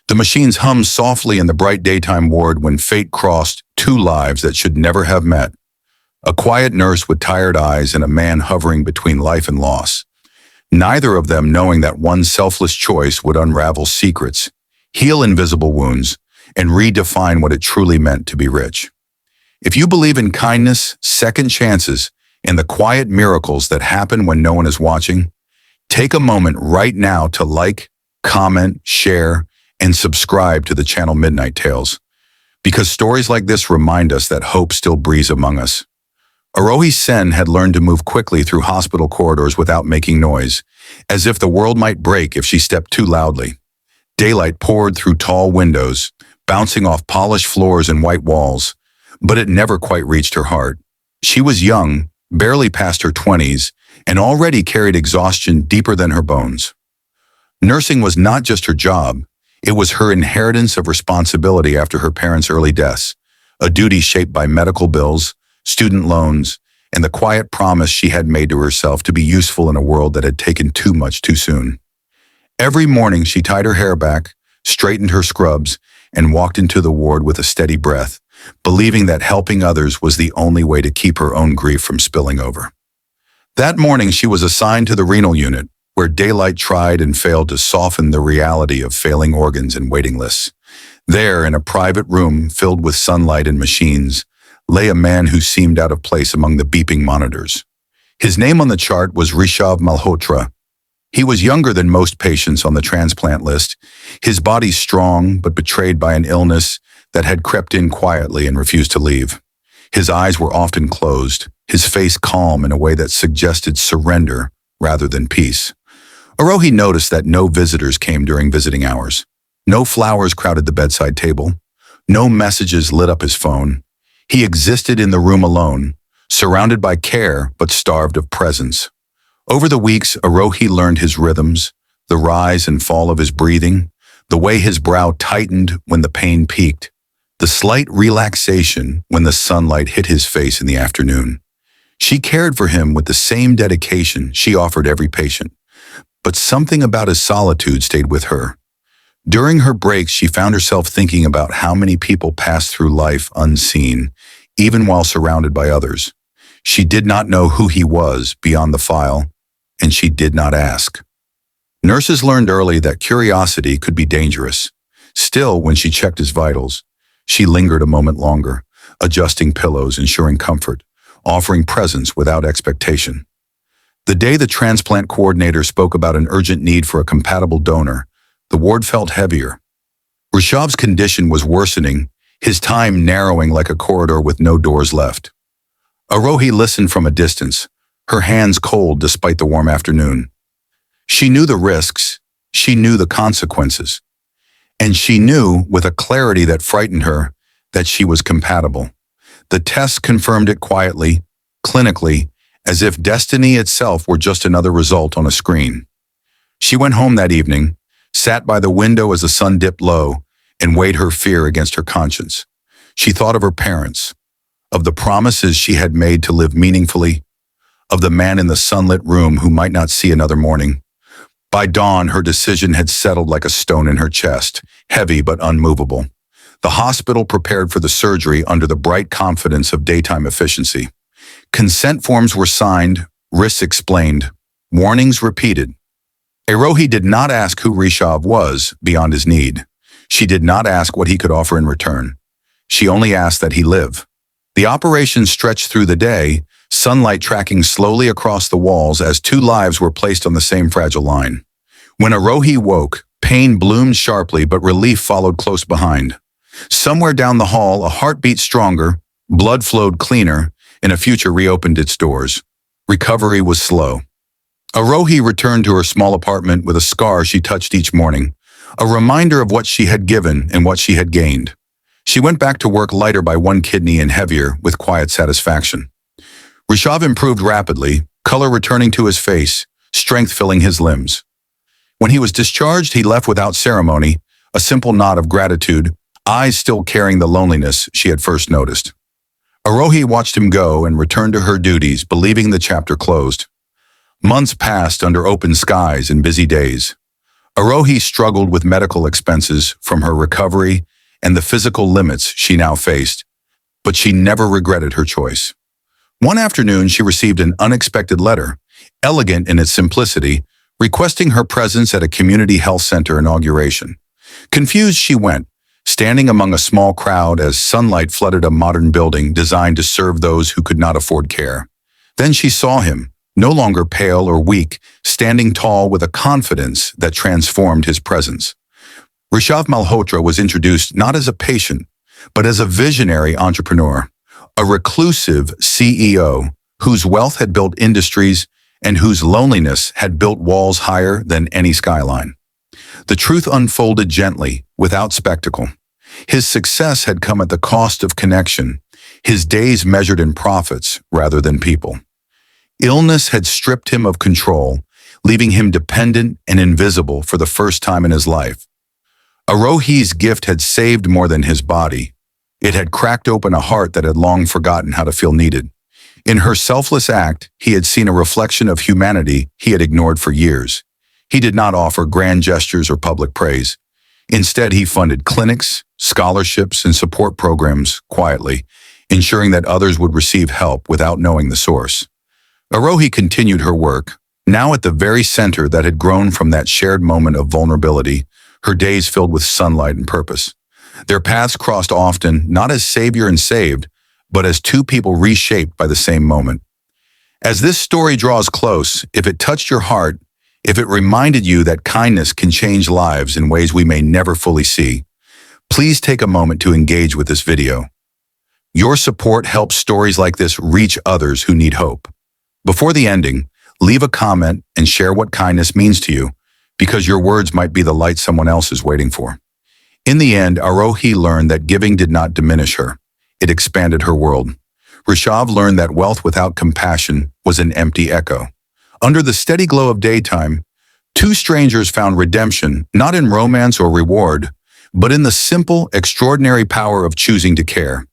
The machines hummed softly in the bright daytime ward when fate crossed two lives that should never have met. A quiet nurse with tired eyes and a man hovering between life and loss. Neither of them knowing that one selfless choice would unravel secrets, heal invisible wounds, and redefine what it truly meant to be rich. If you believe in kindness, second chances, and the quiet miracles that happen when no one is watching, take a moment right now to like, comment, share, and subscribe to the channel Midnight Tales, because stories like this remind us that hope still breathes among us. Arohi Sen had learned to move quickly through hospital corridors without making noise, as if the world might break if she stepped too loudly. Daylight poured through tall windows, bouncing off polished floors and white walls, but it never quite reached her heart. She was young, barely past her 20s, and already carried exhaustion deeper than her bones. Nursing was not just her job, it was her inheritance of responsibility after her parents' early deaths, a duty shaped by medical bills, student loans, and the quiet promise she had made to herself to be useful in a world that had taken too much too soon. Every morning she tied her hair back, straightened her scrubs, and walked into the ward with a steady breath, believing that helping others was the only way to keep her own grief from spilling over. That morning she was assigned to the renal unit, where daylight tried and failed to soften the reality of failing organs and waiting lists. There, in a private room filled with sunlight and machines, lay a man who seemed out of place among the beeping monitors. His name on the chart was Rishabh Malhotra. He was younger than most patients on the transplant list, his body strong but betrayed by an illness that had crept in quietly and refused to leave. His eyes were often closed, his face calm in a way that suggested surrender rather than peace. Arohi noticed that no visitors came during visiting hours. No flowers crowded the bedside table. No messages lit up his phone. He existed in the room alone, surrounded by care but starved of presence. Over the weeks, Arohi learned his rhythms, the rise and fall of his breathing, the way his brow tightened when the pain peaked, the slight relaxation when the sunlight hit his face in the afternoon. She cared for him with the same dedication she offered every patient, but something about his solitude stayed with her. During her breaks, she found herself thinking about how many people pass through life unseen, even while surrounded by others. She did not know who he was beyond the file, and she did not ask. Nurses learned early that curiosity could be dangerous. Still, when she checked his vitals, she lingered a moment longer, adjusting pillows, ensuring comfort, offering presence without expectation. The day the transplant coordinator spoke about an urgent need for a compatible donor, the ward felt heavier. Rishabh's condition was worsening, his time narrowing like a corridor with no doors left. Arohi listened from a distance, her hands cold despite the warm afternoon. She knew the risks, she knew the consequences, and she knew, with a clarity that frightened her, that she was compatible. The tests confirmed it quietly, clinically, as if destiny itself were just another result on a screen. She went home that evening, sat by the window as the sun dipped low, and weighed her fear against her conscience. She thought of her parents, of the promises she had made to live meaningfully, of the man in the sunlit room who might not see another morning. By dawn, her decision had settled like a stone in her chest, heavy but unmovable. The hospital prepared for the surgery under the bright confidence of daytime efficiency. Consent forms were signed, risks explained, warnings repeated. Arohi did not ask who Rishabh was beyond his need. She did not ask what he could offer in return. She only asked that he live. The operation stretched through the day, sunlight tracking slowly across the walls as two lives were placed on the same fragile line. When Arohi woke, pain bloomed sharply, but relief followed close behind. Somewhere down the hall, a heart beat stronger, blood flowed cleaner, and a future reopened its doors. Recovery was slow. Arohi returned to her small apartment with a scar she touched each morning, a reminder of what she had given and what she had gained. She went back to work lighter by one kidney and heavier with quiet satisfaction. Rishabh improved rapidly, color returning to his face, strength filling his limbs. When he was discharged, he left without ceremony, a simple nod of gratitude, eyes still carrying the loneliness she had first noticed. Arohi watched him go and returned to her duties, believing the chapter closed. Months passed under open skies and busy days. Arohi struggled with medical expenses from her recovery and the physical limits she now faced, but she never regretted her choice. One afternoon, she received an unexpected letter, elegant in its simplicity, requesting her presence at a community health center inauguration. Confused, she went, standing among a small crowd as sunlight flooded a modern building designed to serve those who could not afford care. Then she saw him, no longer pale or weak, standing tall with a confidence that transformed his presence. Rishabh Malhotra was introduced not as a patient, but as a visionary entrepreneur, a reclusive CEO whose wealth had built industries and whose loneliness had built walls higher than any skyline. The truth unfolded gently, without spectacle. His success had come at the cost of connection, his days measured in profits rather than people. Illness had stripped him of control, leaving him dependent and invisible for the first time in his life. Arohi's gift had saved more than his body. It had cracked open a heart that had long forgotten how to feel needed. In her selfless act, he had seen a reflection of humanity he had ignored for years. He did not offer grand gestures or public praise. Instead, he funded clinics, scholarships, and support programs quietly, ensuring that others would receive help without knowing the source. Arohi continued her work, now at the very center that had grown from that shared moment of vulnerability, her days filled with sunlight and purpose. Their paths crossed often, not as savior and saved, but as two people reshaped by the same moment. As this story draws close, if it touched your heart, if it reminded you that kindness can change lives in ways we may never fully see, please take a moment to engage with this video. Your support helps stories like this reach others who need hope. Before the ending, leave a comment and share what kindness means to you, because your words might be the light someone else is waiting for. In the end, Arohi learned that giving did not diminish her. It expanded her world. Rishabh learned that wealth without compassion was an empty echo. Under the steady glow of daytime, two strangers found redemption not in romance or reward, but in the simple, extraordinary power of choosing to care.